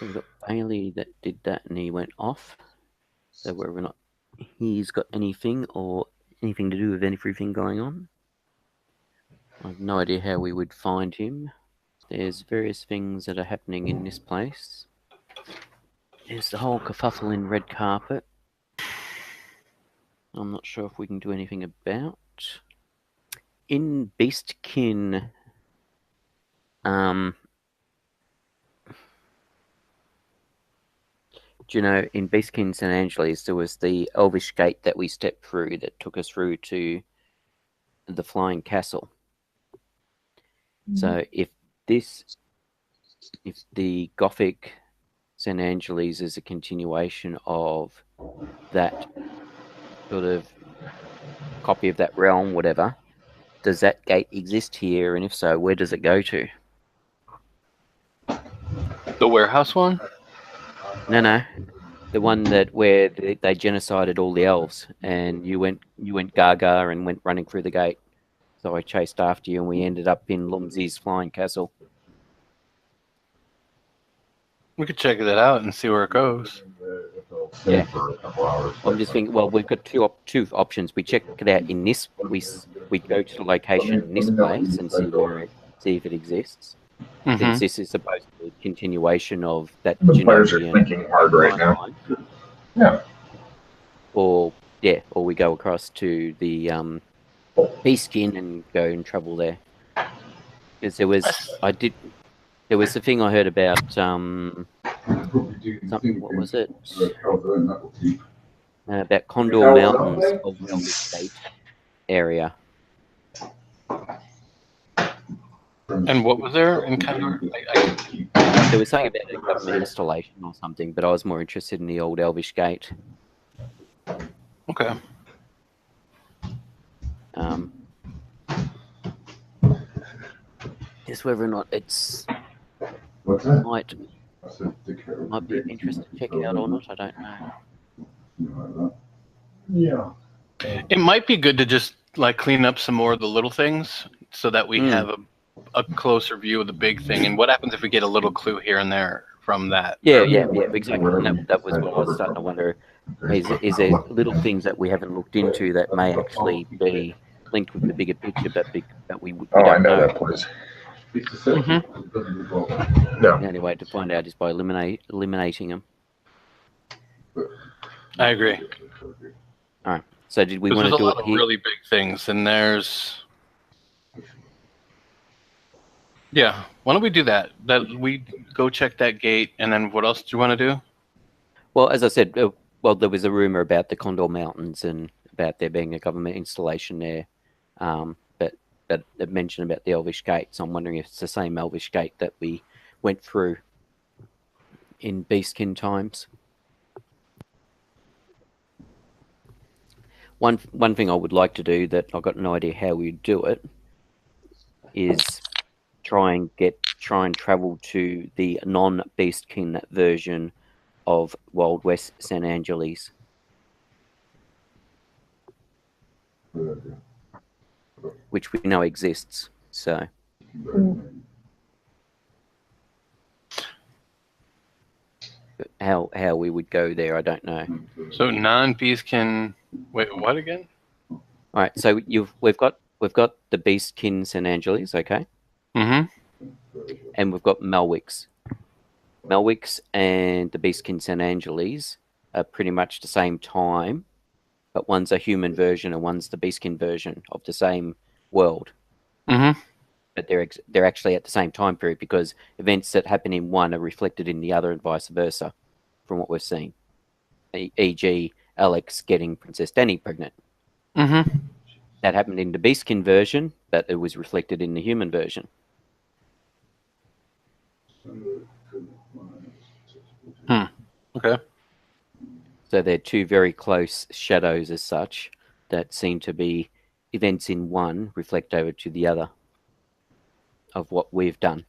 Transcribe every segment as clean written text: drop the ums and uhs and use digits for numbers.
So we've got Bailey that did that and he went off. So whether or not he's got anything or anything to do with everything going on, I have no idea how we would find him. There's various things that are happening in this place. There's the whole kerfuffle in red carpet. I'm not sure if we can do anything about. In Beastkin, do you know, in Beastkin St. Angeles, there was the Elvish gate that we stepped through that took us through to the Flying Castle. So if the Gothic St. Angeles is a continuation of that sort of copy of that realm, whatever, does that gate exist here? And if so, where does it go to? The warehouse one? No. The one that where they genocided all the elves, and you went gaga and went running through the gate. So I chased after you, and we ended up in Lumsey's Flying Castle. We could check that out and see where it goes. Yeah. I'm just thinking. Well, we've got two options. We check it out in this. We go to the location in this place and see if it exists. Since this is supposed to be a continuation of that. The players are thinking hard right now. Yeah. Or we go across to the Beastkin and go and travel there. Because there was the thing I heard about something. What was it? About Condor Mountains of Melbourne State area. And what was there in Condor? There was something about a government installation or something, but I was more interested in the old Elvish Gate. Okay. Just whether or not it's might be of interest to check out or not, I don't know. Yeah. It might be good to just like clean up some more of the little things so that we have a closer view of the big thing. And what happens if we get a little clue here and there from that? Yeah, exactly. And that was what I was starting to wonder. Is there little things that we haven't looked into that may actually be linked with the bigger picture, but we don't know? That place. The only way to find out is by eliminating them. I agree. All right. So did we want to do it here? Really big things, and there's. Yeah, why don't we do that? That we go check that gate, and then what else do you want to do? Well, as I said, there was a rumor about the Condor Mountains and about there being a government installation there, but it mentioned about the Elvish Gate. So I'm wondering if it's the same Elvish Gate that we went through in Beastkin times. One thing I would like to do that I've got no idea how we'd do it is try and travel to the non-Beastkin version of Wild West St. Angeles. Which we know exists, so. How we would go there, I don't know. So non-Beastkin. Wait, what again? All right, so we've got the Beastkin St. Angeles, okay? Mm-hmm. And we've got Melwicks. Melwicks and the Beastkin St. Angeles are pretty much the same time, but one's a human version and one's the Beastkin version of the same world. Mm-hmm. But they're actually at the same time period because events that happen in one are reflected in the other and vice versa, from what we've seen. E.g., Alex getting Princess Danny pregnant. Mm-hmm. That happened in the Beastkin version, but it was reflected in the human version. Okay. So they're two very close shadows as such that seem to be events in one reflect over to the other of what we've done.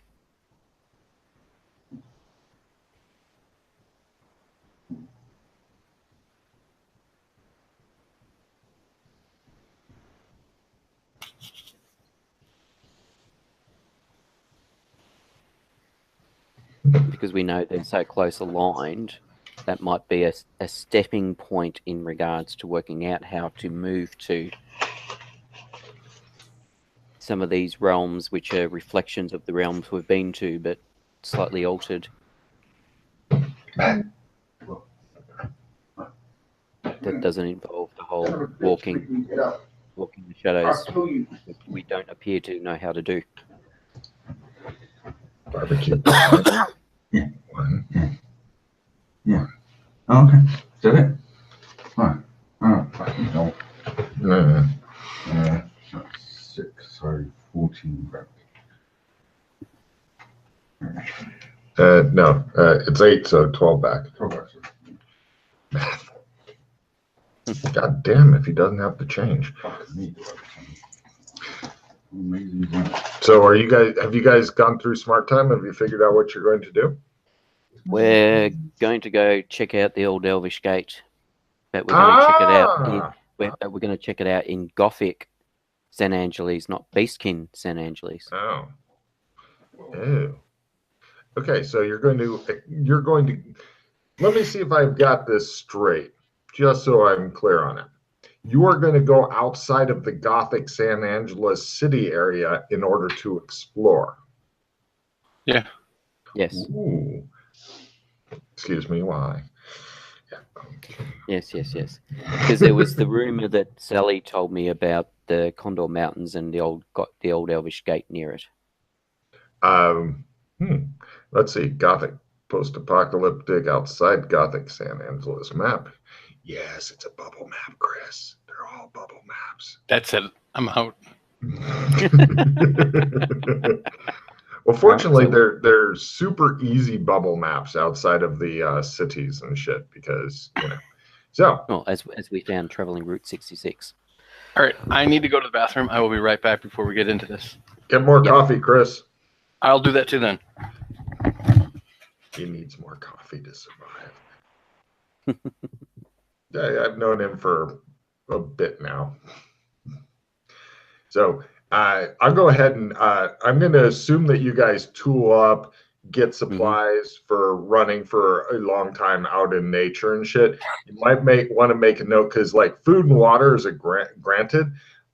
because we know they're so close aligned, that might be a stepping point in regards to working out how to move to some of these realms, which are reflections of the realms we've been to, but slightly altered. That doesn't involve the whole walking the shadows, which we don't appear to know how to do. Barbecue. One. Yeah. Oh, okay. Is that it? Fine. Oh, fucking hell. No. 6, sorry, 14 back. No, it's 8, so 12 back. 12 back. Math. God damn, if he doesn't have to change. So have you guys gone through smart time? Have you figured out what you're going to do? We're going to go check out the old Elvish Gate, but we're going to check it out. We're going to check it out in Gothic San Angeles, not Beastkin San Angeles. Oh. Ew. Okay, so you're going to. Let me see if I've got this straight, just so I'm clear on it. You are going to go outside of the Gothic San Angeles city area in order to explore. Yeah. Yes. Ooh. Excuse me, why? Yeah. Yes. Because there was the rumor that Sally told me about the Condor Mountains and the old Elvish Gate near it. Let's see. Gothic post-apocalyptic outside Gothic San Angeles map. Yes, it's a bubble map, Chris. They're all bubble maps. That's it. I'm out. Well, fortunately, they're super easy bubble maps outside of the cities and shit because, So. Well, as we found traveling Route 66. All right, I need to go to the bathroom. I will be right back before we get into this. Get more coffee, Chris. I'll do that too then. He needs more coffee to survive. I've known him for a bit now. So I'll go ahead and I'm going to assume that you guys tool up, get supplies for running for a long time out in nature and shit. You might want to make a note because like food and water is granted.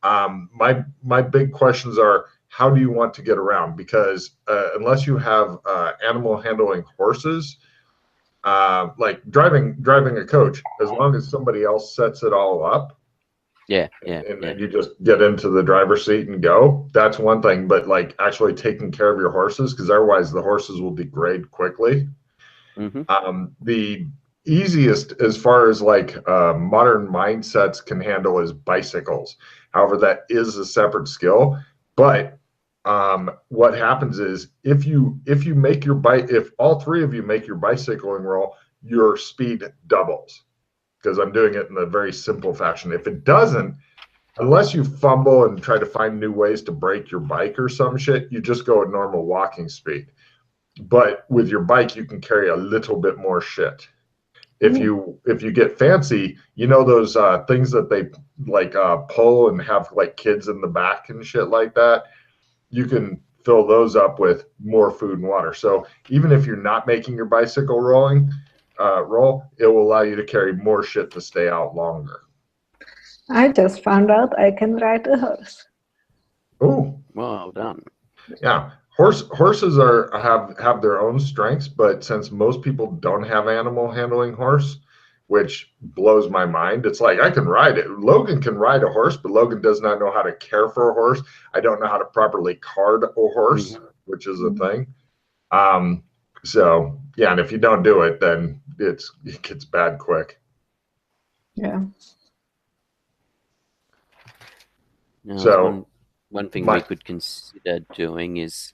My big questions are, how do you want to get around? Because unless you have animal handling horses, like driving a coach, as long as somebody else sets it all up, and then you just get into the driver's seat and go, that's one thing. But like actually taking care of your horses, because otherwise the horses will degrade quickly. The easiest as far as like modern mindsets can handle is bicycles. However, that is a separate skill. But what happens is if all three of you make your bicycling roll, your speed doubles. Because I'm doing it in a very simple fashion. If it doesn't, unless you fumble and try to find new ways to break your bike or some shit, you just go at normal walking speed. But with your bike, you can carry a little bit more shit. If you get fancy, those things that they like pull and have like kids in the back and shit like that, you can fill those up with more food and water. So even if you're not making your bicycle roll, it will allow you to carry more shit to stay out longer. I just found out I can ride a horse. Oh, well done. Yeah, horses have their own strengths, but since most people don't have animal handling horse, which blows my mind, it's like I can ride it. Logan can ride a horse, but Logan does not know how to care for a horse. I don't know how to properly card a horse, which is a thing. So yeah, and if you don't do it, then it gets bad quick. Yeah. Now, so one thing we could consider doing is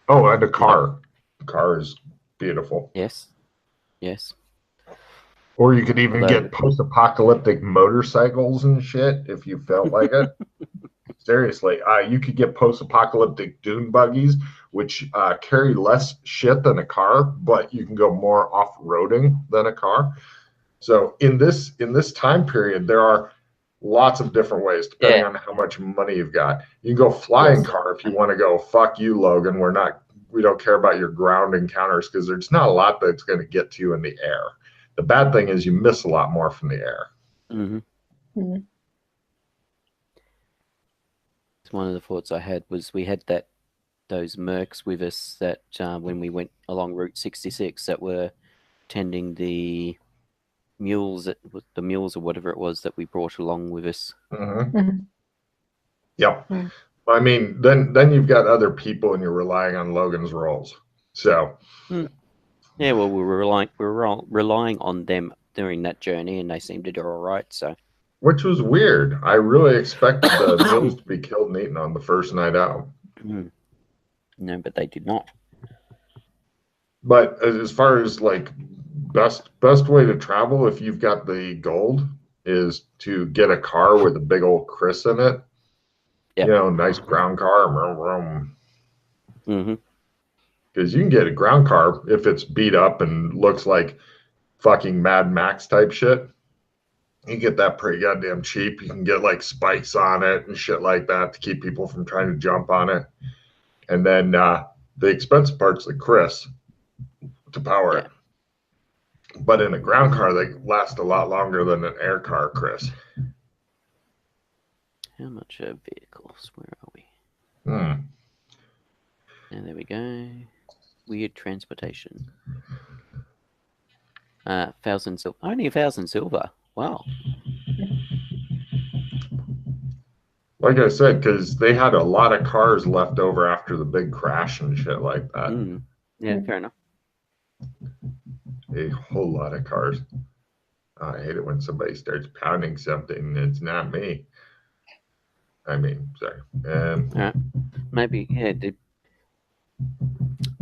and a car. The car is beautiful. Yes. Or you could even get post-apocalyptic motorcycles and shit if you felt like it. Seriously, you could get post-apocalyptic dune buggies, which carry less shit than a car, but you can go more off-roading than a car. So in this time period, there are lots of different ways depending on how much money you've got. You can go flying car if you want to go. Fuck you, Logan. We're not we don't care about your ground encounters because there's not a lot that's going to get to you in the air. The bad thing is you miss a lot more from the air. Mm. One of the thoughts I had was we had those mercs with us that when we went along Route 66 that were tending the mules, or whatever it was that we brought along with us. Yep. Mm. I mean, then you've got other people and you're relying on Logan's rolls. So. Yeah, well, we were relying on them during that journey, and they seemed to do all right. So, which was weird. I really expected the mules to be killed and eaten on the first night out. No, but they did not. But as far as like best way to travel, if you've got the gold, is to get a car with a big old Chris in it. Yep. You know, nice ground car. Because you can get a ground car if it's beat up and looks like fucking Mad Max type shit. You get that pretty goddamn cheap. You can get like spikes on it and shit like that to keep people from trying to jump on it. And then the expensive part's the Chris to power it. But in a ground car, they last a lot longer than an air car, Chris. How much are vehicles? Where are we? And there we go. Weird transportation. 1,000 silver. Only 1,000 silver. Wow. Like I said, because they had a lot of cars left over after the big crash and shit like that. Yeah, fair enough. A whole lot of cars. I hate it when somebody starts pounding something and it's not me. I mean, sorry. Maybe, yeah.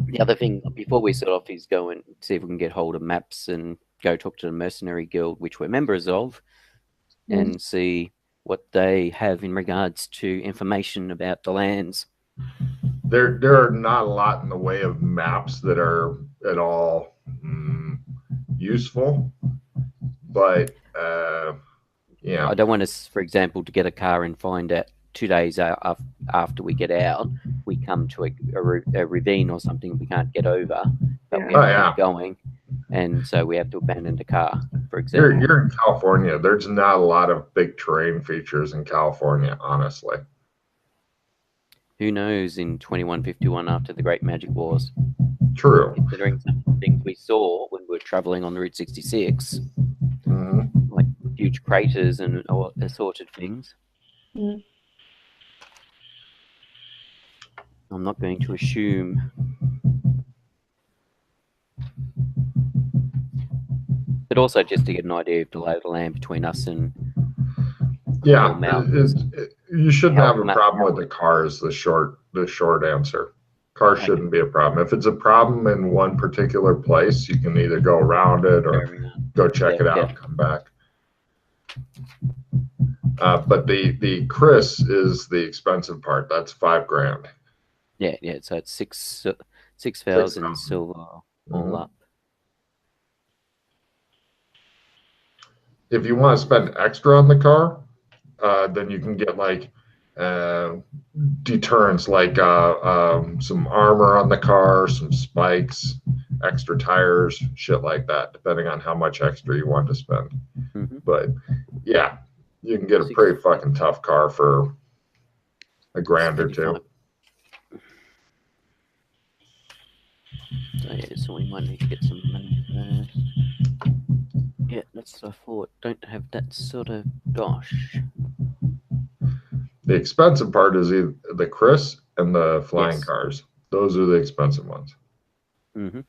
The other thing before we set off is go and see if we can get hold of maps and go talk to the mercenary guild, which we're members of, and see what they have in regards to information about the lands. There are not a lot in the way of maps that are at all useful, but yeah. I don't want us, for example, to get a car and find out 2 days after we get out, we come to a ravine or something we can't get over, but we have to keep going, and so we have to abandon the car, for example. You're in California. There's not a lot of big terrain features in California, honestly. Who knows in 2151 after the Great Magic Wars? True. Considering some of the things we saw when we were traveling on Route 66, like huge craters and all assorted things. I'm not going to assume. But also just to get an idea of the lay of the land between us and you shouldn't have a problem with the cars. The short answer. Cars shouldn't be a problem. If it's a problem in one particular place, you can either go around it or go check it out and come back. But the Chris is the expensive part. That's $5,000. Yeah. So it's 6,000 silver all up. If you want to spend extra on the car, then you can get like deterrents, like some armor on the car, some spikes, extra tires, shit like that, depending on how much extra you want to spend. But yeah, you can get a pretty fucking tough car for $1,000 or $2,000. So yeah, so we might need to get some money first. Yeah, that's what I thought. Don't have that sort of dosh. The expensive part is the Chris and the flying cars. Those are the expensive ones. Alright,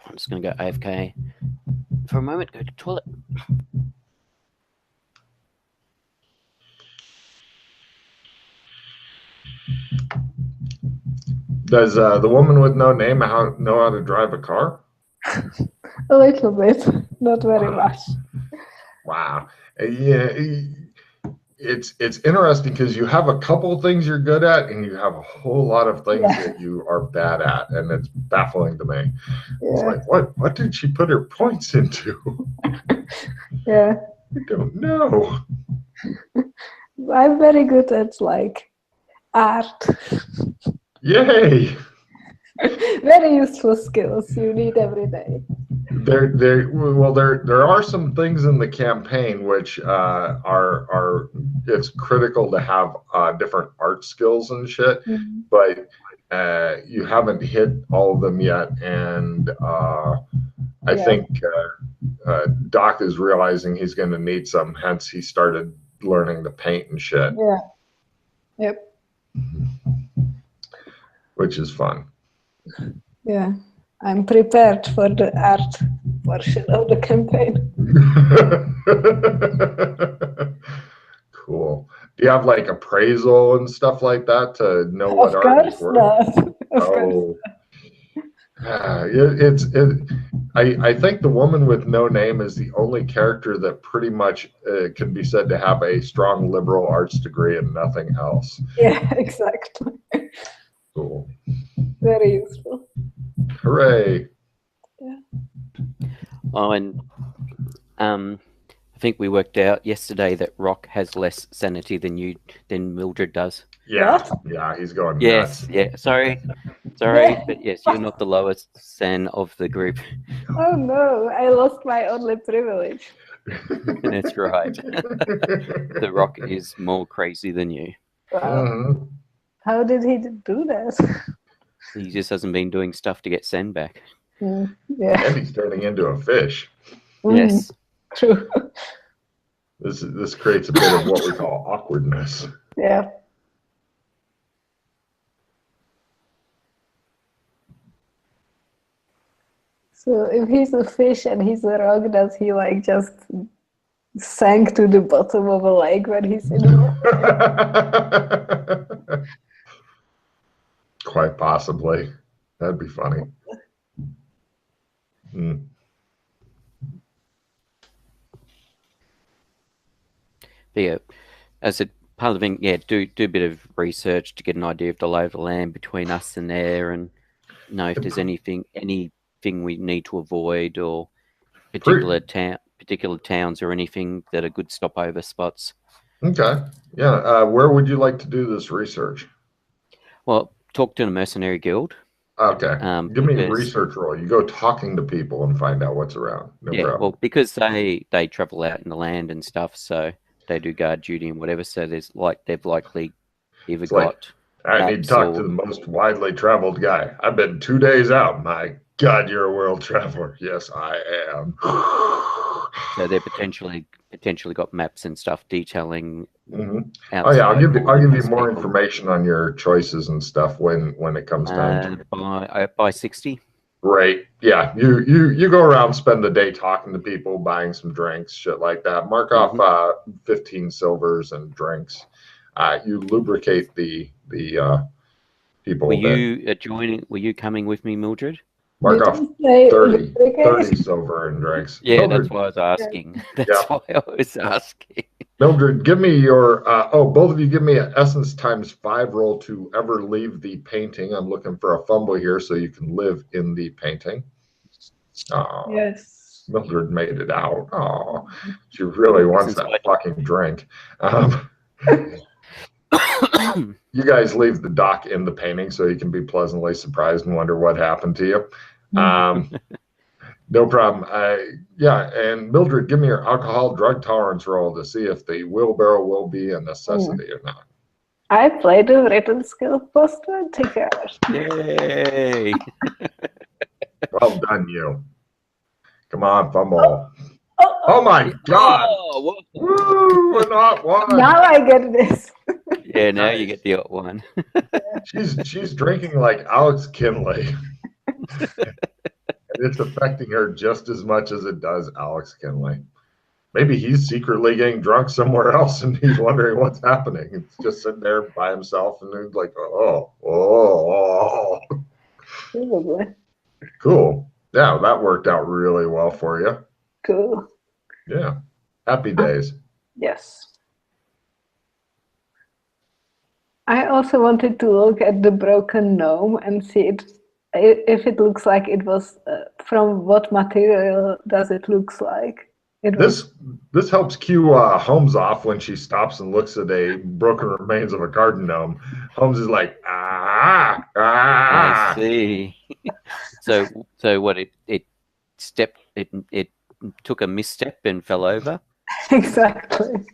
I'm just going to go AFK for a moment, go to the toilet. Does the woman with no name know how to drive a car? A little bit, not very much. Wow. Yeah, it's interesting because you have a couple things you're good at and you have a whole lot of things that you are bad at, and it's baffling to me. It's like, what did she put her points into? Yeah. I don't know. I'm very good at like art. Yay! Very useful skills you need every day. There are some things in the campaign which are it's critical to have different art skills and shit, but you haven't hit all of them yet, and I think Doc is realizing he's going to need some, hence he started learning to paint and shit. Yeah. Yep. Which is fun. Yeah. I'm prepared for the art portion of the campaign. Cool. Do you have like appraisal and stuff like that to know what art is worth? Of course. I think the woman with no name is the only character that pretty much can be said to have a strong liberal arts degree and nothing else. Yeah, exactly. Cool. Very useful. Hooray. Yeah. Oh, and I think we worked out yesterday that Rock has less sanity than Mildred does. Yeah, What? yeah, he's going Yes, nuts. yeah. Sorry, but yes, you're not the lowest san of the group. Oh no, I lost my only privilege. That's right. The Rock is more crazy than you. Wow. How did he do that? He just hasn't been doing stuff to get Sen back. Yeah. And he's turning into a fish. Yes. True. This creates a bit of what we call awkwardness. Yeah. So if he's a fish and he's a rock, does he like just sank to the bottom of a lake when he's in the Quite possibly. That'd be funny. But yeah, as a part of it, yeah, do a bit of research to get an idea of the lay of the land between us and there, and know if there's anything we need to avoid, or particular towns or anything that are good stopover spots. Okay. Yeah. Where would you like to do this research? Well, talk to the mercenary guild. Okay. Give me a research roll. You go talking to people and find out what's around. No problem. Well, because they travel out in the land and stuff, so they do guard duty and whatever. So they've likely either got. I need to talk to the most widely traveled guy. I've been 2 days out. My God, you're a world traveler. Yes, I am. So they're potentially got maps and stuff detailing. Oh yeah, I'll give you more information on your choices and stuff when it comes down to it. By 60. Right. Yeah. You go around, spend the day talking to people, buying some drinks, shit like that. Mark off 15 silvers and drinks. You lubricate the people. Were you coming with me, Mildred? Mark off 30 silver and drinks. Yeah, Mildred, that's why I was asking. That's why I was asking. Mildred, give me your both of you give me an essence ×5 roll to ever leave the painting. I'm looking for a fumble here so you can live in the painting. Oh, yes. Mildred made it out. Oh, she really wants that fucking drink. You guys leave the doc in the painting so you can be pleasantly surprised and wonder what happened to you. No problem. Yeah, and Mildred, give me your alcohol drug tolerance roll to see if the wheelbarrow will be a necessity or not. I played a written skill plus 20 cards. Yay! Well done, you. Come on, fumble. Oh my God! Oh, woo, we're not one. Now I get this. Yeah, now you get the one. She's drinking like Alex Kinley. It's affecting her just as much as it does Alex Kinley. Maybe he's secretly getting drunk somewhere else and he's wondering what's happening. He's just sitting there by himself and he's like, oh. Probably. Cool. Yeah, that worked out really well for you. Cool. Yeah. Happy days. Yes. I also wanted to look at the broken gnome and see if it looks like it was from what material does it looks like. It was This helps cue Holmes off when she stops and looks at a broken remains of a garden gnome. Holmes is like, ah, I ah. see. So what? It took a misstep and fell over. exactly.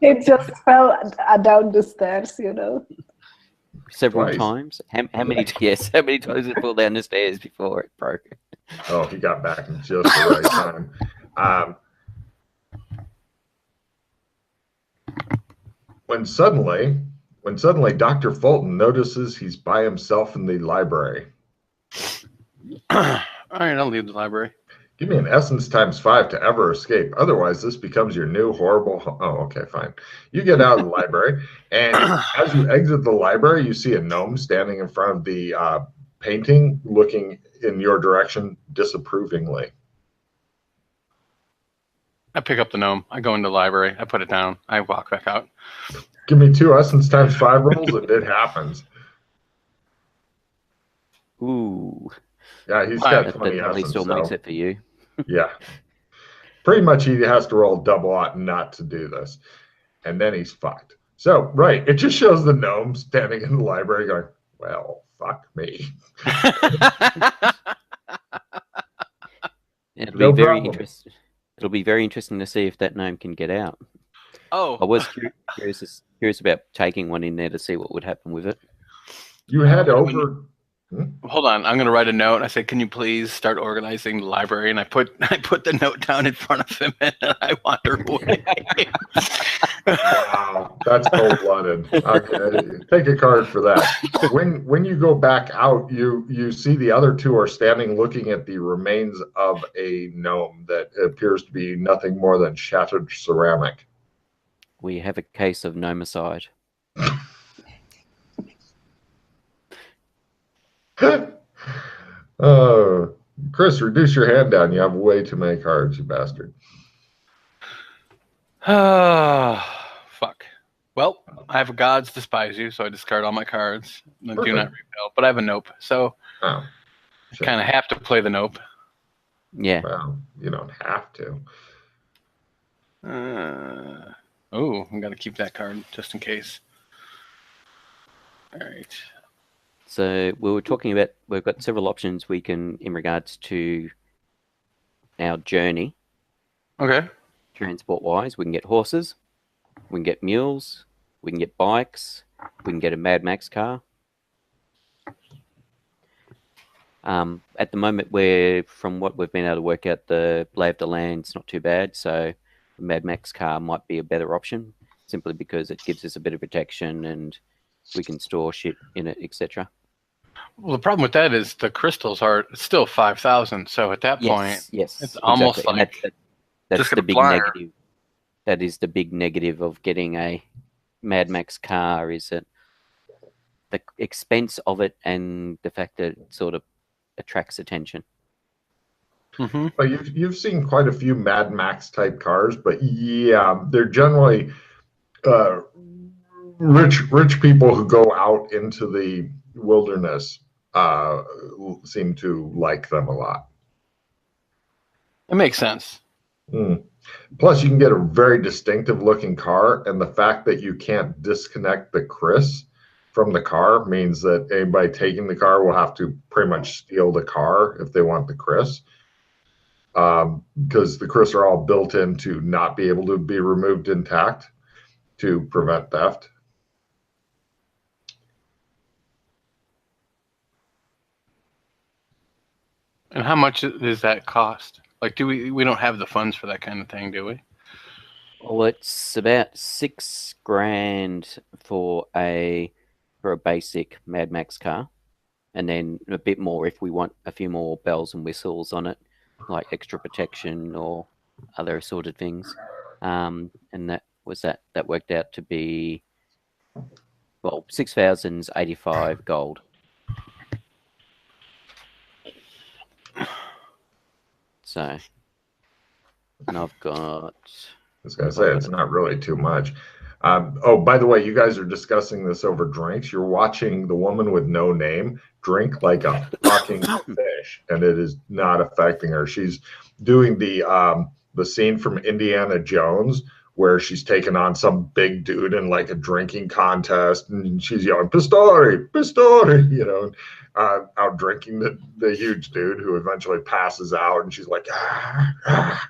It just fell down the stairs, Several Twice. times. How many? Yes, how many times it fell down the stairs before it broke? Oh, he got back in just the right time. When suddenly Dr. Fulton notices he's by himself in the library. All right, I'll leave the library. Give me an essence ×5 to ever escape. Otherwise, this becomes your new horrible. Oh, okay, fine. You get out of the library, and as you exit the library, you see a gnome standing in front of the painting, looking in your direction disapprovingly. I pick up the gnome. I go into the library. I put it down. I walk back out. Give me 2 essence ×5 rolls, and it happens. Ooh. Yeah, he's got That 20 probably essence. still makes it for you. Yeah. Pretty much he has to roll double ought not to do this. And then he's fucked. So, right, it just shows the gnome standing in the library going, well, fuck me. It'll be very interesting. It'll be very interesting to see if that gnome can get out. Oh, I was curious about taking one in there to see what would happen with it. You head over. Hold on, I'm gonna write a note. I said, "Can you please start organizing the library?" And I put the note down in front of him, and I wander away. Wow, that's cold-blooded. Okay, take a card for that. When you go back out, you see the other two are standing looking at the remains of a gnome that appears to be nothing more than shattered ceramic. We have a case of gnomicide. Chris, reduce your hand down. You have way too many cards, you bastard. Fuck. Well, I have a gods despise you, so I discard all my cards. Do not repel, but I have a nope, so I kind of have to play the nope. Yeah. Well, you don't have to. I'm gonna keep that card just in case. All right. So we were talking about, we've got several options we can, in regards to our journey. Okay. Transport-wise, we can get horses, we can get mules, we can get bikes, we can get a Mad Max car. At the moment, from what we've been able to work out, the lay of the land's not too bad, so a Mad Max car might be a better option, simply because it gives us a bit of protection and we can store shit in it, etc. Well, the problem with that is the crystals are still 5,000. So at that point, it's almost like that's the big negative. That is the big negative of getting a Mad Max car, is that the expense of it and the fact that it sort of attracts attention. Mm-hmm. Well, you've seen quite a few Mad Max type cars, but yeah, they're generally rich people who go out into the wilderness seem to like them a lot. It makes sense. Plus, you can get a very distinctive looking car, and the fact that you can't disconnect the Chris from the car means that anybody taking the car will have to pretty much steal the car if they want the Chris, because the Chris are all built in to not be able to be removed intact to prevent theft. And how much does that cost? Like, we don't have the funds for that kind of thing, do we? Well, it's about $6,000 for a basic Mad Max car, and then a bit more if we want a few more bells and whistles on it, like extra protection or other sort of things. And that worked out to be, well, 6,085 gold. So, and I've got. I was going to say, it's not really too much. Oh, by the way, you guys are discussing this over drinks. You're watching the woman with no name drink like a fucking fish, and it is not affecting her. She's doing the the scene from Indiana Jones where she's taking on some big dude in like a drinking contest, and she's yelling "Pistori, Pistori," you know, out drinking the huge dude who eventually passes out, and she's like, ah, ah.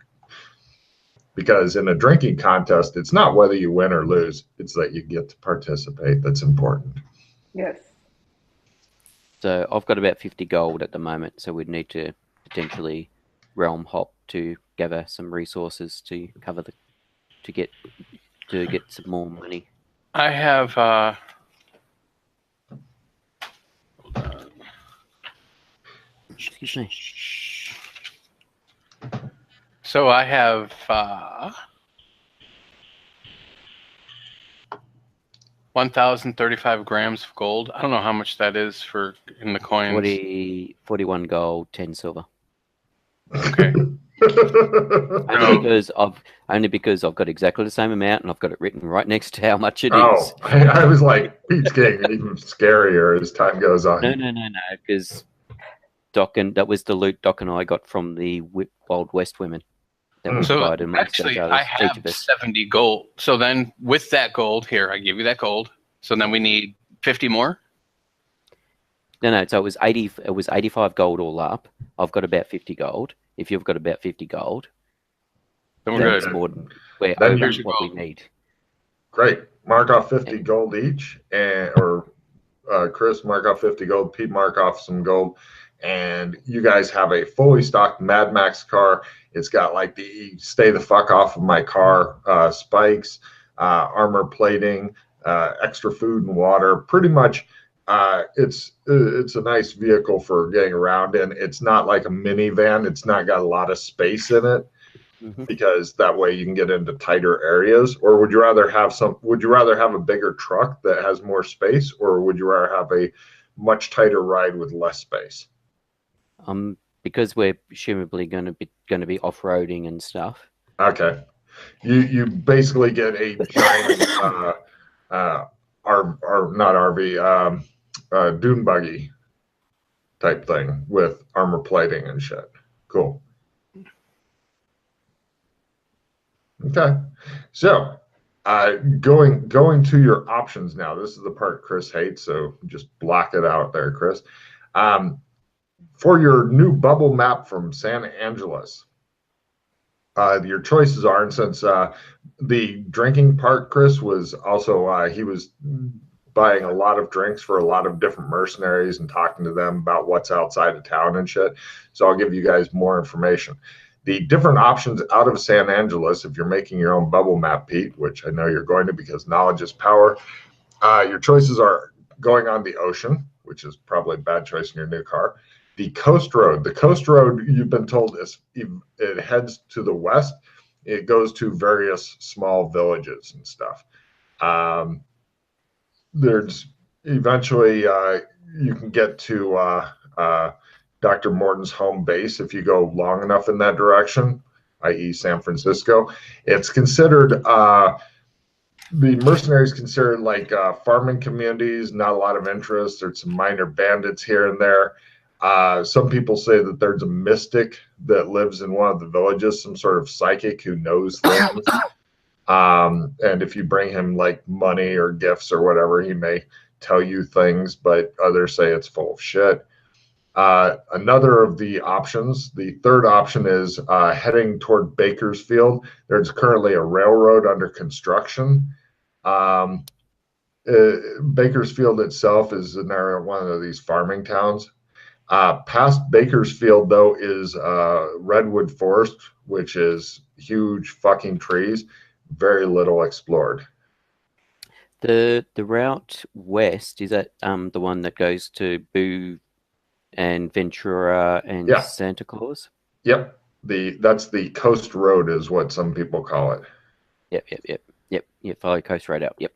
Because in a drinking contest, it's not whether you win or lose; it's that you get to participate. That's important. Yes. So I've got about 50 gold at the moment, so we'd need to potentially realm hop to gather some resources to cover to get some more money. I have hold on. Excuse me. So I have 1,035 grams of gold. I don't know how much that is in the coins. 41 gold, 10 silver. Okay. Only because I've got exactly the same amount, and I've got it written right next to how much it is. Oh, I was like, Pete's getting even scarier as time goes on. No, because that was the loot Doc and I got from the Wild West women. That was divided amongst actually, each I have 70 gold. So then with that gold, here, I give you that gold. So then we need 50 more? No, so it was 85 gold all up. I've got about 50 gold. If you've got about 50 gold, then we're good. More than we're Then over here's what we need. Great. Mark off 50 gold each, or Chris, mark off 50 gold. Pete, mark off some gold. And you guys have a fully stocked Mad Max car. It's got like the stay the fuck off of my car spikes, armor plating, extra food and water. Pretty much, it's a nice vehicle for getting around in. It's not like a minivan. It's not got a lot of space in it, because that way you can get into tighter areas. Or would you rather have a bigger truck that has more space, or would you rather have a much tighter ride with less space? Because we're presumably going to be off-roading and stuff. Okay, you basically get a giant not RV, dune buggy type thing with armor plating and shit. Cool. Okay, so going to your options now. This is the part Chris hates, so just block it out there, Chris. For your new bubble map from San Angeles, your choices are, and since the drinking part, Chris was also, he was buying a lot of drinks for a lot of different mercenaries and talking to them about what's outside of town and shit. So I'll give you guys more information. The different options out of San Angeles, if you're making your own bubble map, Pete, which I know you're going to because knowledge is power, your choices are going on the ocean, which is probably a bad choice in your new car. The coast road. The coast road, you've been told, it heads to the west. It goes to various small villages and stuff. There's eventually you can get to Dr. Morton's home base if you go long enough in that direction, i.e. San Francisco. It's considered, the mercenaries considered like farming communities, not a lot of interest. There's some minor bandits here and there. Some people say that there's a mystic that lives in one of the villages, some sort of psychic who knows things. And if you bring him like money or gifts or whatever, he may tell you things, but others say it's full of shit. Another of the options, the third option, is heading toward Bakersfield. There's currently a railroad under construction. Bakersfield itself is in one of these farming towns. Past Bakersfield, though, is redwood forest, which is huge fucking trees, very little explored. The route west, is that the one that goes to Boo and Ventura and Santa Claus? Yep. That's the coast road is what some people call it. Yep. Follow coast road out. Yep.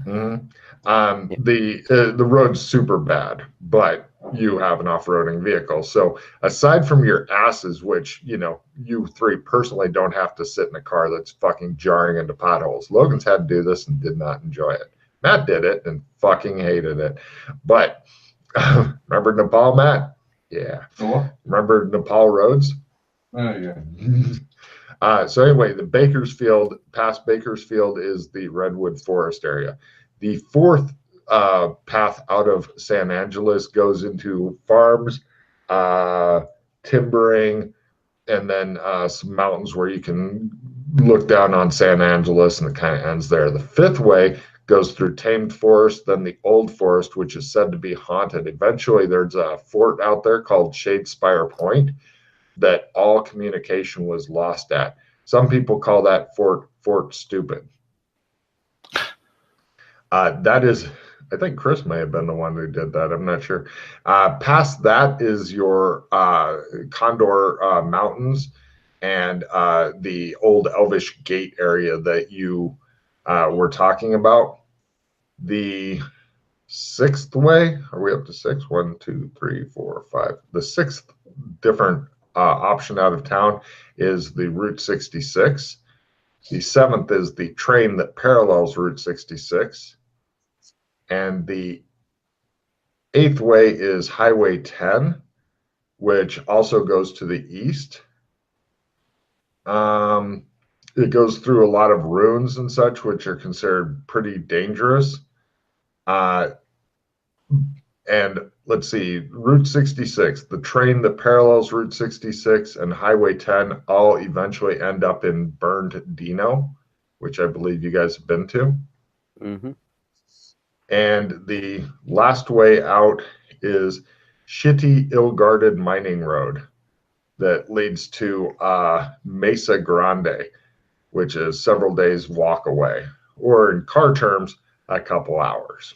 Mm-hmm. The road's super bad, but you have an off-roading vehicle. So aside from your asses, which, you three personally don't have to sit in a car that's fucking jarring into potholes. Logan's had to do this and did not enjoy it. Matt did it and fucking hated it. But remember Nepal, Matt? Yeah. What? Remember Nepal roads? Oh, yeah. So anyway, the Bakersfield, past Bakersfield is the Redwood Forest area. The fourth path out of San Angeles goes into farms, timbering, and then some mountains where you can look down on San Angeles, and it kind of ends there. The fifth way goes through tamed forest, then the old forest, which is said to be haunted. Eventually, there's a fort out there called Shadespire Point that all communication was lost at. Some people call that Fort Stupid. That is, I think Chris may have been the one who did that. I'm not sure. Past that is your Condor Mountains and the old Elvish Gate area that you were talking about. The sixth way, are we up to six? 1, 2, 3, 4, 5. The sixth different option out of town is the Route 66. The seventh is the train that parallels Route 66. And the eighth way is Highway 10, which also goes to the east. It goes through a lot of ruins and such, which are considered pretty dangerous. And let's see, Route 66, the train that parallels Route 66 and Highway 10 all eventually end up in burned Dino, which I believe you guys have been to. Mm-hmm. And the last way out is shitty, ill-guarded mining road that leads to Mesa Grande, which is several days walk away, or in car terms, a couple hours.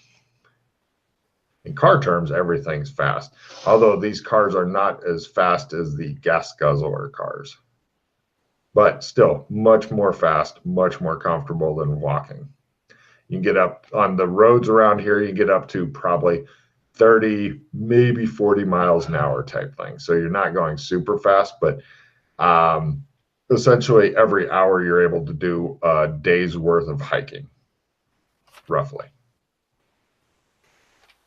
In car terms, everything's fast, although these cars are not as fast as the gas guzzler cars, but still much more fast, much more comfortable than walking. You can get up on the roads around here, you get up to probably 30, maybe 40 miles an hour type thing. So you're not going super fast, but essentially every hour you're able to do a day's worth of hiking, roughly.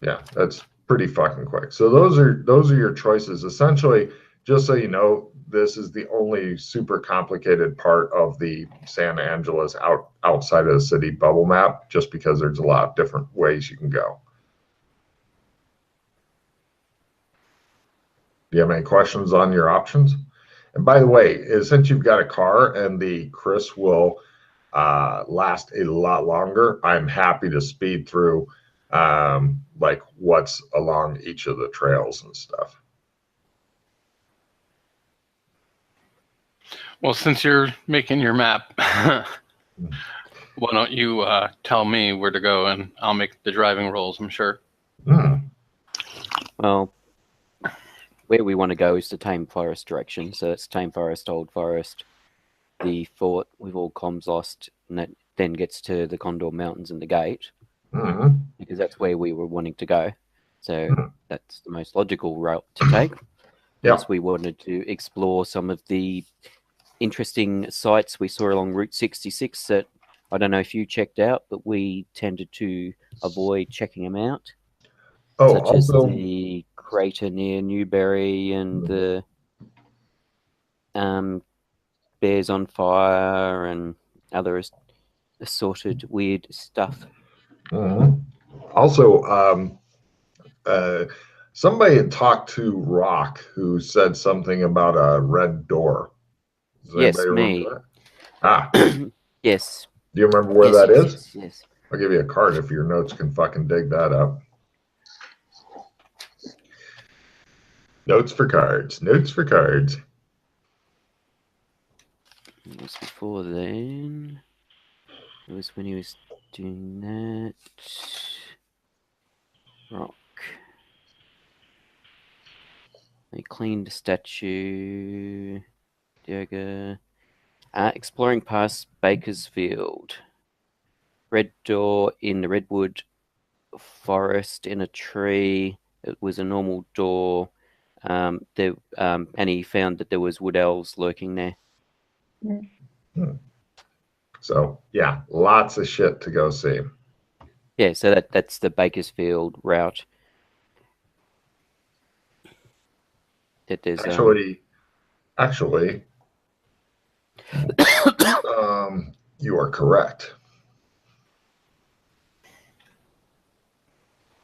Yeah, that's pretty fucking quick. So those are your choices. Essentially, just so you know, this is the only super complicated part of the San Angeles outside of the city bubble map, just because there's a lot of different ways you can go. Do you have any questions on your options? And by the way, since you've got a car and the Chris will last a lot longer, I'm happy to speed through like what's along each of the trails and stuff. Well, since you're making your map, why don't you tell me where to go, and I'll make the driving rolls, I'm sure. Well, where we want to go is the Tame Forest direction. So it's Tame Forest, Old Forest, the fort with all comms lost, and that then gets to the Condor Mountains and the gate, because that's where we were wanting to go. So that's the most logical route to take. Yes, we wanted to explore some of the interesting sites we saw along Route 66 that I don't know if you checked out, but we tended to avoid checking them out. Such as the crater near Newberry and the Bears on Fire and other assorted weird stuff. Also, somebody had talked to Rock who said something about a red door. Yes, me. Yes. Do you remember where that is? Yes. I'll give you a card if your notes can fucking dig that up. Notes for cards. Notes for cards. It was before then. It was when he was doing that. Rock. They cleaned the statue. Yoga. Exploring past Bakersfield. Red door in the redwood forest in a tree. It was a normal door. And he found that there was wood elves lurking there. So yeah, lots of shit to go see. Yeah, so that's the Bakersfield route. That there's actually, You are correct.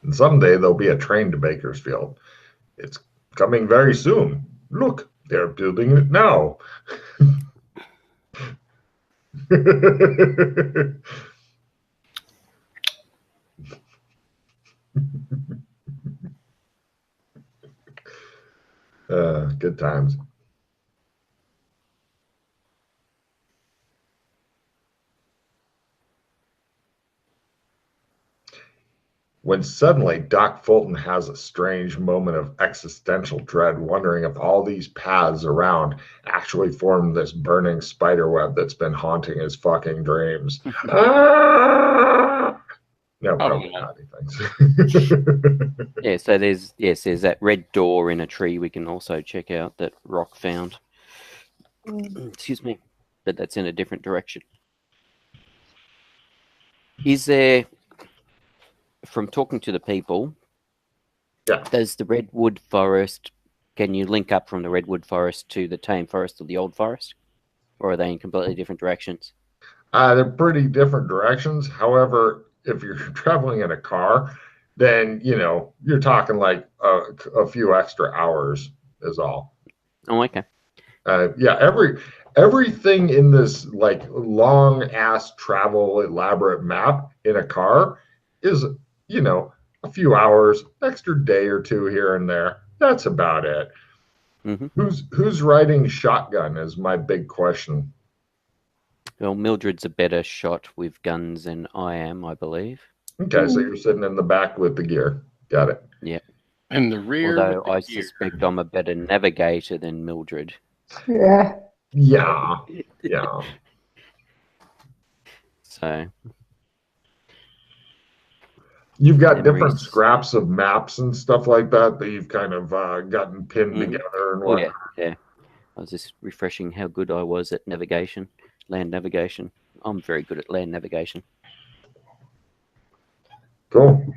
And someday there'll be a train to Bakersfield. It's coming very soon. Look, they're building it now. Good times. When suddenly Doc Fulton has a strange moment of existential dread, wondering if all these paths around actually form this burning spiderweb that's been haunting his fucking dreams. No, probably not. He thinks. Yeah, so there's that red door in a tree we can also check out that Rock found. Excuse me, but that's in a different direction. Is there, from talking to the people, Yeah. does the redwood forest, can you link up from the redwood forest to the tame forest or the old forest? Or are they in completely different directions? They're pretty different directions. However, if you're traveling in a car, then, you're talking like a few extra hours is all. Oh, okay. Yeah, everything in this like long ass travel elaborate map in a car is, a few hours, extra day or two here and there. That's about it. Mm-hmm. Who's riding shotgun is my big question. Well, Mildred's a better shot with guns than I am, I believe. Okay, so you're sitting in the back with the gear. Got it. Yeah. In the rear. Although I suspect I'm a better navigator than Mildred. Yeah. Yeah. So you've got different scraps of maps and stuff like that you've kind of gotten pinned together and whatnot. Yeah. I was just refreshing how good I was at navigation, land navigation. I'm very good at land navigation. Cool.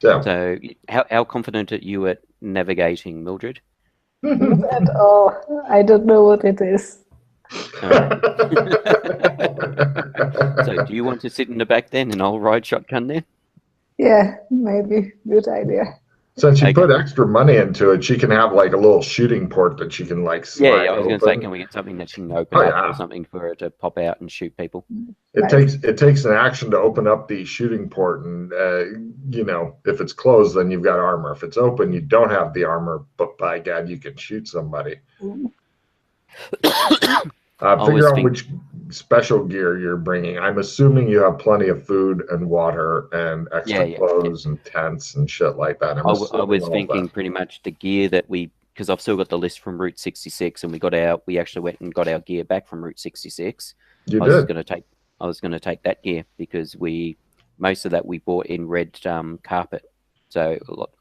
Yeah. So, how confident are you at navigating, Mildred? Not at all. I don't know what it is. So, do you want to sit in the back then, and I'll ride shotgun there? Yeah, maybe. Good idea. Since you put extra money into it, she can have like a little shooting port that she can like slide. Yeah, I was going to say, can we get something that she can open up or something for her to pop out and shoot people? It takes an action to open up the shooting port, and if it's closed, then you've got armor. If it's open, you don't have the armor, but by God, you can shoot somebody. Figure out which special gear you're bringing. I'm assuming you have plenty of food and water and extra clothes and tents and shit like that. I was thinking pretty much the gear that because I've still got the list from Route 66, and we actually went and got our gear back from Route 66. You I did. was going to take that gear because most of that we bought in red carpet, so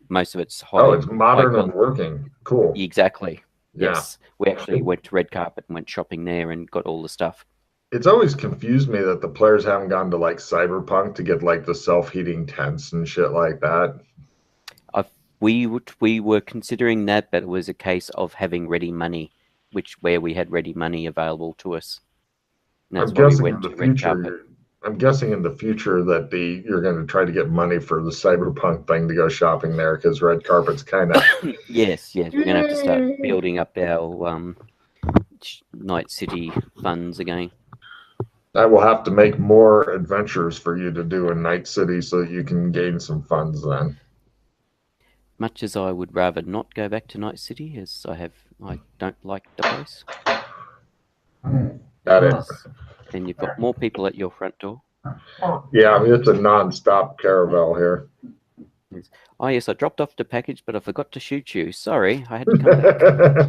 most of it's high. Oh, it's modern and working. Cool. Exactly. Yeah. Yes, we actually went to red carpet and went shopping there and got all the stuff. It's always confused me that the players haven't gone to like Cyberpunk to get like the self-heating tents and shit like that. We were considering that, but it was a case of having ready money, where we had ready money available to us. And that's why we went to red carpet. I'm guessing in the future that you're going to try to get money for the Cyberpunk thing to go shopping there because red carpet's kind of. Yes, we're going to have to start building up our Night City funds again. I will have to make more adventures for you to do in Night City so that you can gain some funds then. Much as I would rather not go back to Night City, as I don't like the place. Got it. And you've got more people at your front door. Yeah, I mean, it's a non-stop caravel here. Yes. Oh, yes, I dropped off the package, but I forgot to shoot you. Sorry, I had to come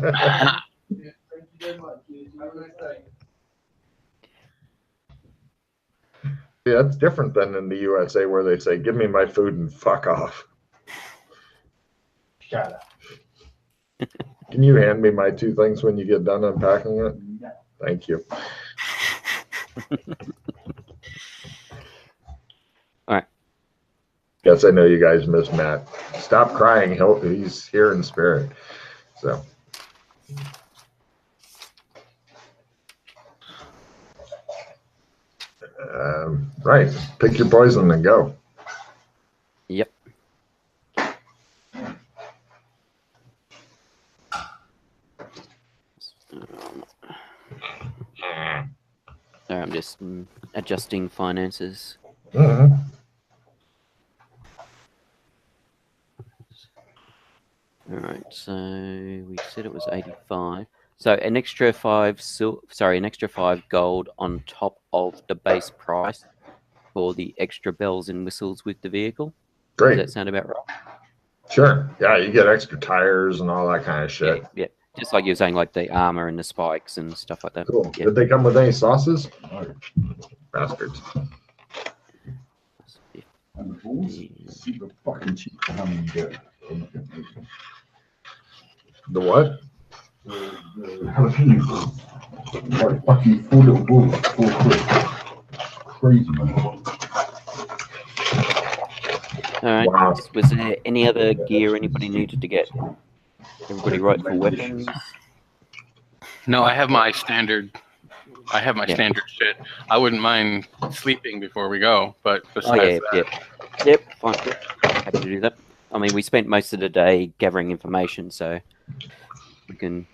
back. Yeah, it's different than in the USA where they say, give me my food and fuck off. Shut up. Can you hand me my 2 things when you get done unpacking it? Thank you. All right. Guess I know you guys miss Matt. Stop crying. He's here in spirit. So. Right. Pick your poison and go. Yep. Sorry, I'm just adjusting finances. Mm-hmm. All right, so we said it was 85. So an extra an extra 5 gold on top of the base price for the extra bells and whistles with the vehicle. Great. Does that sound about right? Sure. Yeah, you get extra tires and all that kind of shit. Yeah. Just like you were saying, like the armor and the spikes and stuff like that. Cool. Yeah. Did they come with any sauces? Bastards. And the balls, super fucking cheap for how many you get. The what? The jalapenos. Like fucking 4 little balls, 4 quid. Crazy, man. All right. Wow. Was there any other gear anybody needed to get? Everybody right for weapons? No, I have my standard. I have my standard shit. I wouldn't mind sleeping before we go, but besides that, Yep, fine. Happy to do that. I mean, we spent most of the day gathering information, so we can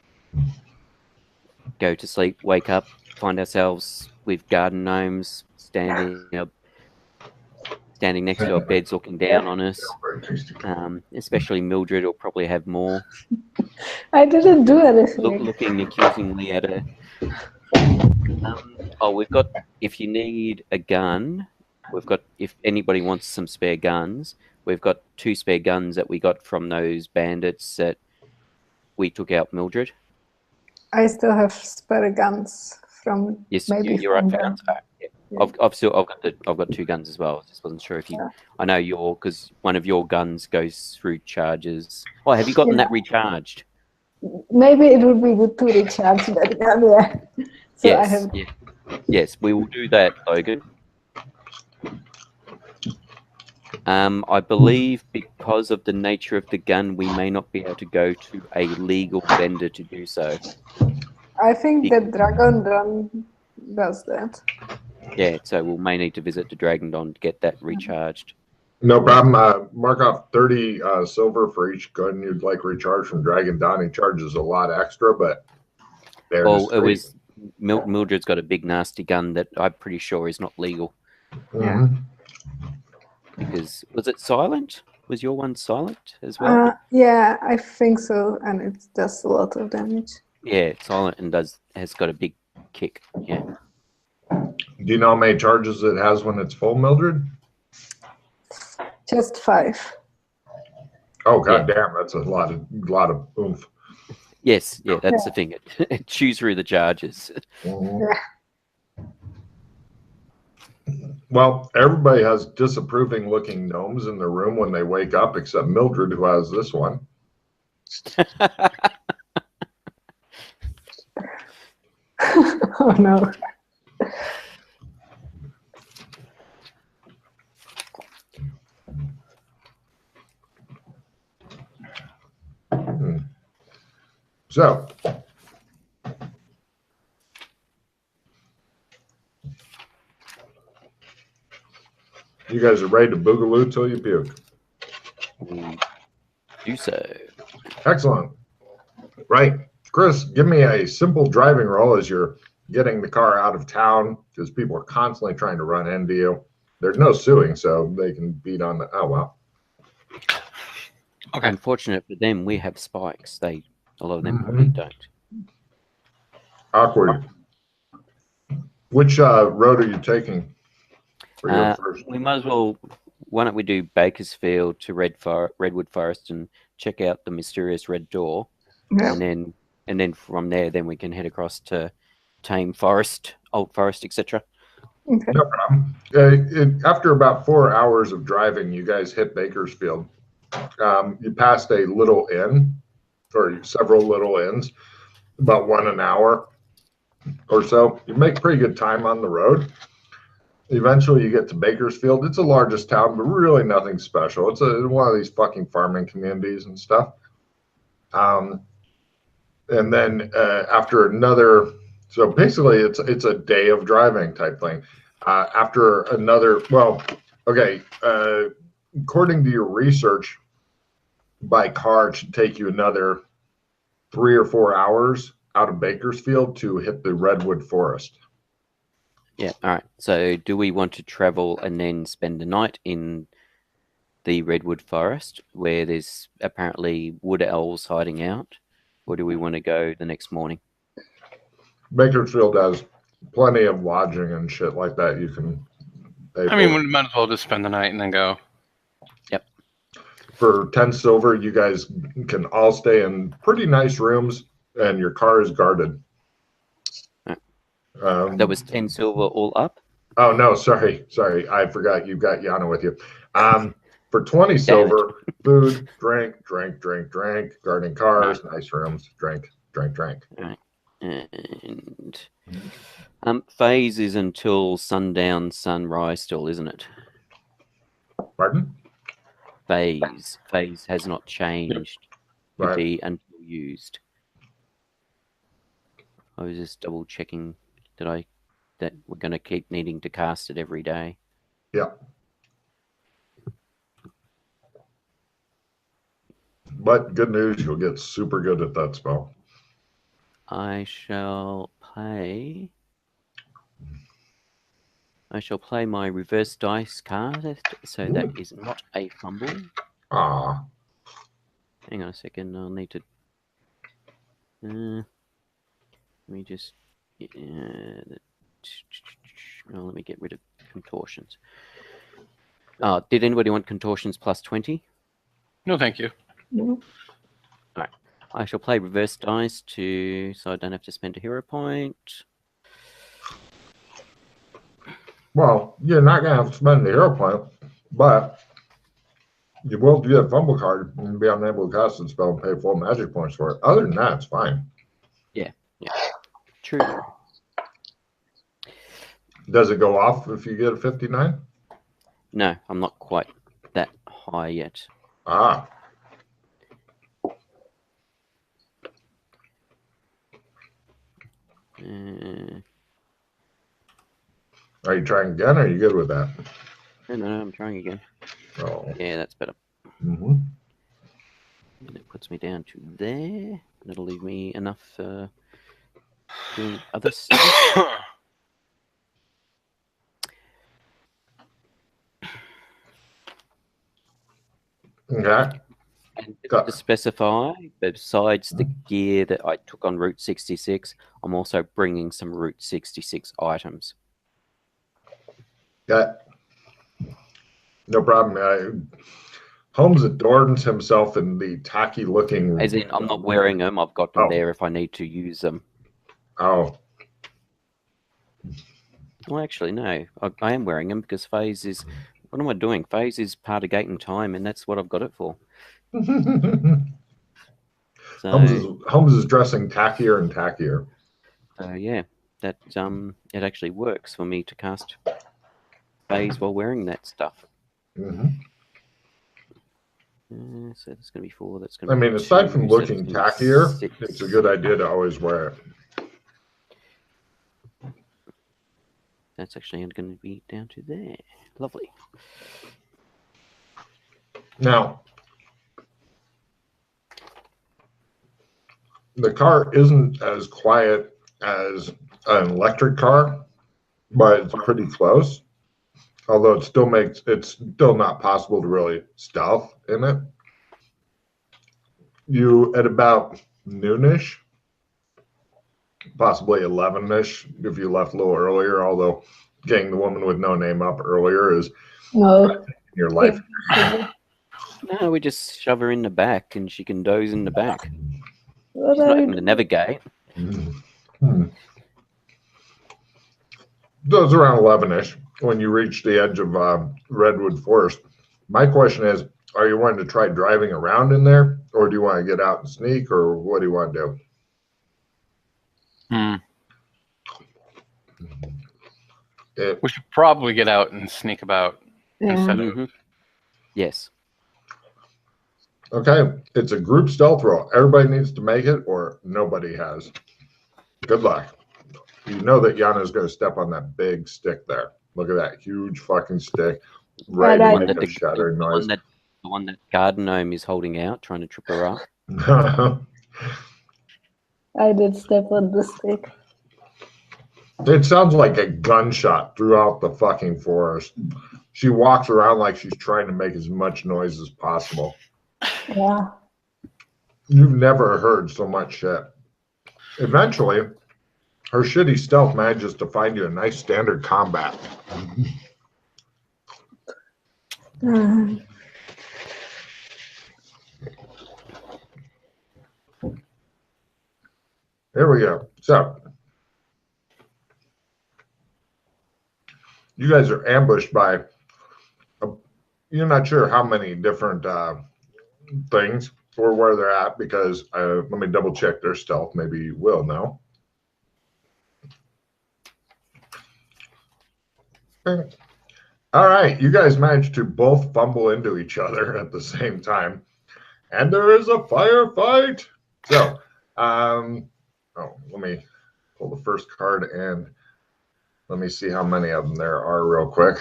go to sleep, wake up, find ourselves with garden gnomes standing next to our beds, looking down on us. Especially Mildred will probably have more. I didn't do anything. Looking accusingly at her. We've got. If you need a gun, we've got. If anybody wants some spare guns, we've got 2 spare guns that we got from those bandits that we took out Mildred. I still have spare guns from Yes, maybe you're right from for them. guns. Yeah. I've got 2 guns as well. I just wasn't sure if you. Yeah. I know because one of your guns goes through charges. Oh, have you gotten that recharged? Maybe it would be good to recharge that gun. Yeah. So Yes. I have. Yeah. Yes, we will do that, Logan. I believe because of the nature of the gun, we may not be able to go to a legal vendor to do so. I think that Dragon Run does that. Yeah, so we may need to visit the Dragon Don to get that recharged. No problem. Mark off 30 silver for each gun you'd like recharged from Dragon Don. He charges a lot extra, but it was Mildred's got a big nasty gun that I'm pretty sure is not legal. Yeah. Because was it silent? Was your one silent as well? Yeah, I think so, and it does a lot of damage. Yeah, it's silent and has got a big kick. Yeah. Do you know how many charges it has when it's full, Mildred? Just 5. Oh god damn, that's a lot of oomph. Yes, that's the thing. It chews through the charges. Yeah. Well, everybody has disapproving looking gnomes in the room when they wake up, except Mildred, who has this one. Oh no. So, you guys are ready to boogaloo till you puke. Do so. Excellent. Right. Chris, give me a simple driving roll as you're getting the car out of town, because people are constantly trying to run into you. There's no suing, so they can beat on the... Oh, well. Okay. Unfortunate for them, we have spikes. A lot of them probably don't. Awkward. Which road are you taking for your first? We might as well. Why don't we do Bakersfield to Redwood Forest and check out the mysterious Red Door, and then from there, then we can head across to Tame Forest, Old Forest, etc. Okay. No problem. After about 4 hours of driving, you guys hit Bakersfield. You passed a little inn, or several little inns, about 1 an hour or so. You make pretty good time on the road. Eventually, you get to Bakersfield. It's the largest town, but really nothing special. It's one of these fucking farming communities and stuff. And then after another, so basically, it's a day of driving type thing. After another, well, okay, according to your research, by car it should take you another 3 or 4 hours out of Bakersfield to hit the redwood forest. Yeah, all right. So do we want to travel and then spend the night in the redwood forest where there's apparently wood elves hiding out, or do we want to go the next morning? Bakersfield has plenty of lodging and shit like that you can pay I mean, for. we might as well just spend the night and then go. Yep. For 10 silver, you guys can all stay in pretty nice rooms, and your car is guarded. That was 10 silver all up? Oh, no, sorry. I forgot you've got Yana with you. For 20 silver, food, drink, guarding cars, nice rooms, drink. All right. And phase is until sundown, sunrise still, isn't it? Pardon? Phase has not changed to Right. be until used. I was just double checking that we're going to keep needing to cast it every day. Yeah. But good news, you'll get super good at that spell. I shall play my reverse dice card, so that is not a fumble. Ah. Hang on a second, I'll need to... let me just... let me get rid of contortions. Did anybody want contortions plus 20? No, thank you. No. Alright. I shall play reverse dice so I don't have to spend a hero point. Well, you're not going to have to spend the hero point, but you will get a fumble card and be unable to cast the spell and pay full magic points for it. Other than that, it's fine. Yeah. True. Does it go off if you get a 59? No, I'm not quite that high yet. Ah. Are you trying again, or are you good with that? No, I'm trying again. Oh. Yeah, that's better. Mm-hmm. And it puts me down to there. That'll leave me enough for doing other stuff. Okay. And to specify, besides the gear that I took on Route 66, I'm also bringing some Route 66 items. Yeah. No problem. Holmes adorns himself in the tacky-looking... As in, I'm not wearing them. I've got them there if I need to use them. Oh. Well, actually, no. I am wearing them because Phase is... What am I doing? Phase is part of Gate and Time, and that's what I've got it for. So, Holmes is dressing tackier and tackier. Yeah, that it actually works for me to cast Phase while wearing that stuff. Mm-hmm. So that's going to be 4. That's going to be 2, aside from so looking tackier, 6. it's a good idea to always wear it. That's actually going to be down to there. Lovely. Now, the car isn't as quiet as an electric car, but it's pretty close. Although it's still not possible to really stealth in it. You, at about noonish, possibly 11ish, if you left a little earlier, although getting the woman with no name up earlier is in your life. No, we just shove her in the back and she can doze in the back. What She's not having to navigate. So it's around 11ish when you reach the edge of Redwood Forest. My question is, are you wanting to try driving around in there, or do you want to get out and sneak, or what do you want to do? We should probably get out and sneak about instead of... Yes. Okay, it's a group stealth roll. Everybody needs to make it, or nobody has. Good luck. You know that Yana's going to step on that big stick there. Look at that huge fucking stick. Right, Right. to make a shattering noise. The one that garden gnome is holding out, trying to trip her up. I did step on the stick. It sounds like a gunshot throughout the fucking forest. She walks around like she's trying to make as much noise as possible. Yeah. You've never heard so much shit. Eventually, her shitty stealth manages to find you a nice standard combat. Here we go. So, you guys are ambushed by, you're not sure how many different things or where they're at because let me double check their stealth. Maybe you will know. Okay. All right, you guys managed to both fumble into each other at the same time, and there is a firefight. So, let me pull the first card and let me see how many of them there are real quick.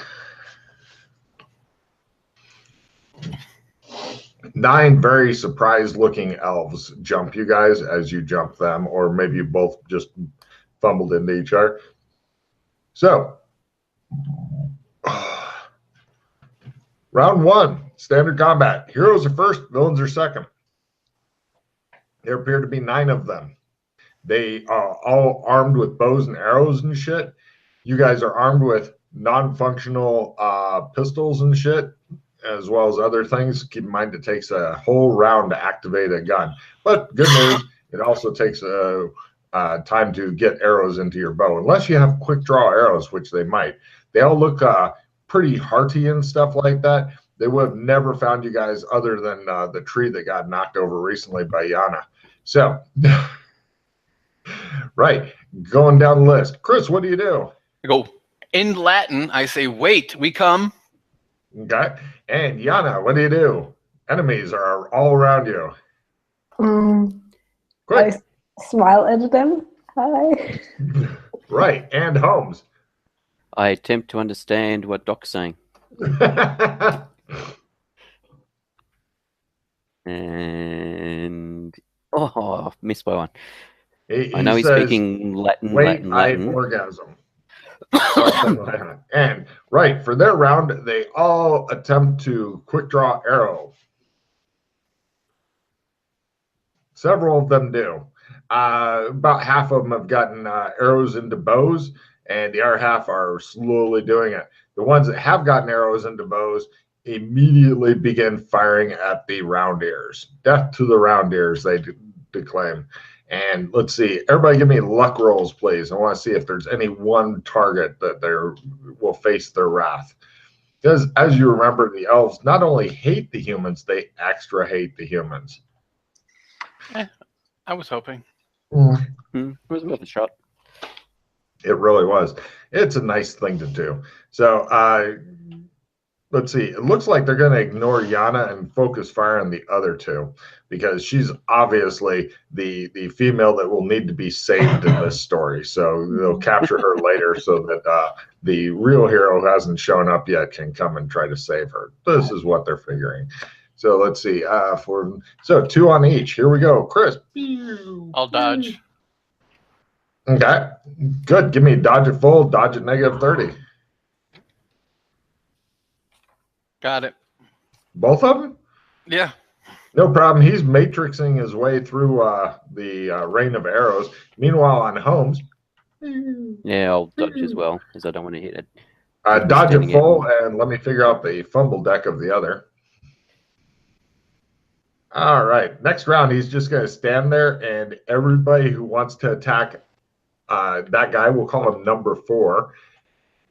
9 very surprised looking elves jump you guys as you jump them, or maybe you both just fumbled into each other. So, round 1, standard combat. Heroes are first, villains are second. There appear to be 9 of them. They are all armed with bows and arrows and shit. You guys are armed with non-functional pistols and shit, as well as other things. Keep in mind it takes a whole round to activate a gun. But good news, it also takes time to get arrows into your bow, unless you have quick draw arrows, which they might. They all look pretty hearty and stuff like that. They would have never found you guys other than the tree that got knocked over recently by Yana. So, right, going down the list. Chris, what do you do? I go, in Latin, I say, wait, we come. Okay. And Yana, what do you do? Enemies are all around you. Quick. I smile at them. Hi. Right. And Holmes. I attempt to understand what Doc's saying. And missed by one. I know he's speaking Latin. Wait, Latin. Orgasm. And right, for their round, they all attempt to quick draw arrow. Several of them do. About half of them have gotten arrows into bows, and the other half are slowly doing it. The ones that have gotten arrows into bows immediately begin firing at the round ears. Death to the round ears, they declaim. And let's see, everybody give me luck rolls, please. I want to see if there's any one target that will face their wrath. Because as you remember, the elves not only hate the humans, they extra hate the humans. I was hoping. It was worth a shot. It really was. It's a nice thing to do. So let's see. It looks like they're going to ignore Yana and focus fire on the other two, because she's obviously the female that will need to be saved in this story. So they'll capture her later so that the real hero who hasn't shown up yet can come and try to save her. This is what they're figuring. So let's see. So 2 on each. Here we go. Chris. I'll dodge. Okay. Good. Give me dodge at full, dodge at -30. Got it. Both of them? Yeah. No problem. He's matrixing his way through the rain of arrows. Meanwhile, on Holmes. Yeah, I'll dodge as well, because I don't want to hit it. Dodge at full, and let me figure out the fumble deck of the other. All right. Next round, he's just going to stand there, and everybody who wants to attack that guy, we'll call him number 4,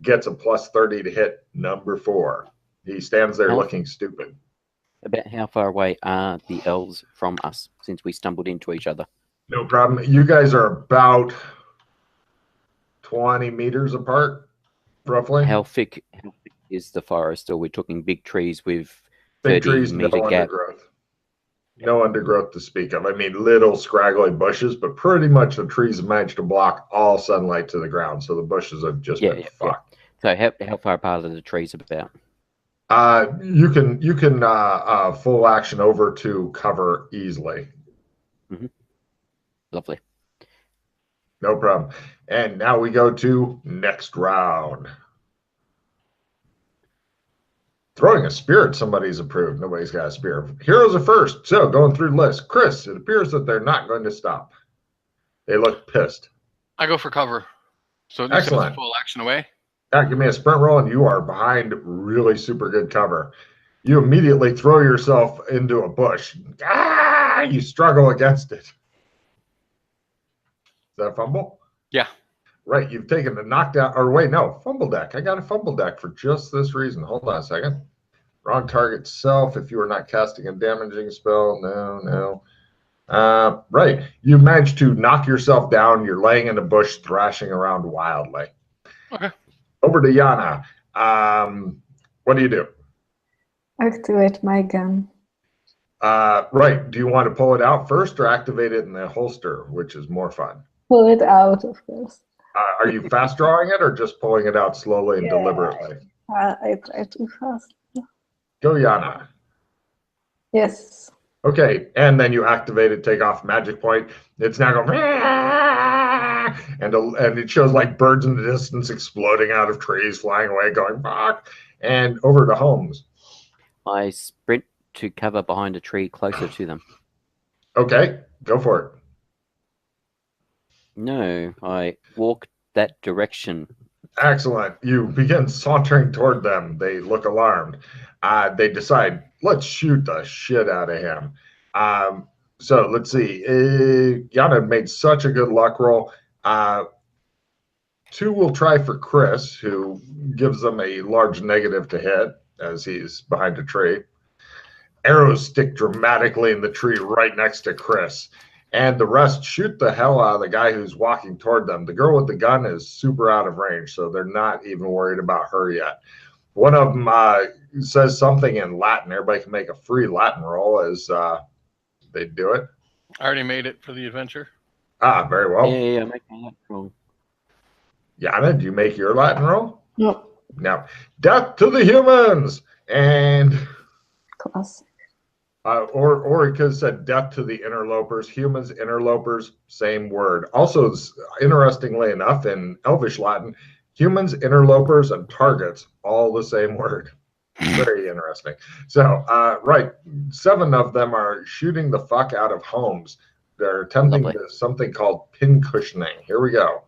gets a +30 to hit number 4. He stands there looking stupid. About how far away are the elves from us, since we stumbled into each other? No problem. You guys are about 20 meters apart, roughly. How thick is the forest? Or we're talking big trees with big 30 trees, meter no gap? undergrowth. No undergrowth to speak of. I mean, little scraggly bushes, but pretty much the trees managed to block all sunlight to the ground, so the bushes have just been fucked. So how far apart are the trees about? You can full action over to cover easily. Lovely. No problem. And now we go to next round. Throwing a spear at somebody's approved. Nobody's got a spear. Heroes are first. So going through the list. Chris, it appears that they're not going to stop. They look pissed. I go for cover. So Excellent. Full action away. Yeah, give me a sprint roll, and you are behind really super good cover. You immediately throw yourself into a bush. Ah! You struggle against it. Is that a fumble? Yeah. Right, you've taken a knockdown, or wait, no, fumble deck. I got a fumble deck for just this reason. Hold on a second. Wrong target self. If you are not casting a damaging spell, no. Right, you managed to knock yourself down. You're laying in a bush, thrashing around wildly. Okay. Over to Yana. What do you do? Activate my gun. Right, do you want to pull it out first or activate it in the holster, which is more fun? Pull it out, of course. Are you fast drawing it or just pulling it out slowly and Yeah. deliberately? I try too fast. Go, Yana. Yes. Okay, and then you activate it, take off magic point. It's now going, and it shows like birds in the distance exploding out of trees, flying away, going, fuck. And over to Holmes. I sprint to cover behind a tree closer to them. Okay, go for it. No, I walk that direction. Excellent. You begin sauntering toward them. They look alarmed. They decide, let's shoot the shit out of him. So let's see. Yana made such a good luck roll. 2 will try for Chris, who gives them a large negative to hit as he's behind a tree. Arrows stick dramatically in the tree right next to Chris. And the rest shoot the hell out of the guy who's walking toward them. The girl with the gun is super out of range, so they're not even worried about her yet. One of them says something in Latin. Everybody can make a free Latin roll as they do it. I already made it for the adventure. Very well. Yeah, make that wrong. Yana, do you make your Latin roll? No. Now, death to the humans! And... Classic. Or it could have said death to the interlopers. Humans, interlopers, same word. Also, interestingly enough, in Elvish Latin, humans, interlopers, and targets, all the same word. Very interesting. So, right, 7 of them are shooting the fuck out of Holmes. They're attempting something called pin cushioning. Here we go.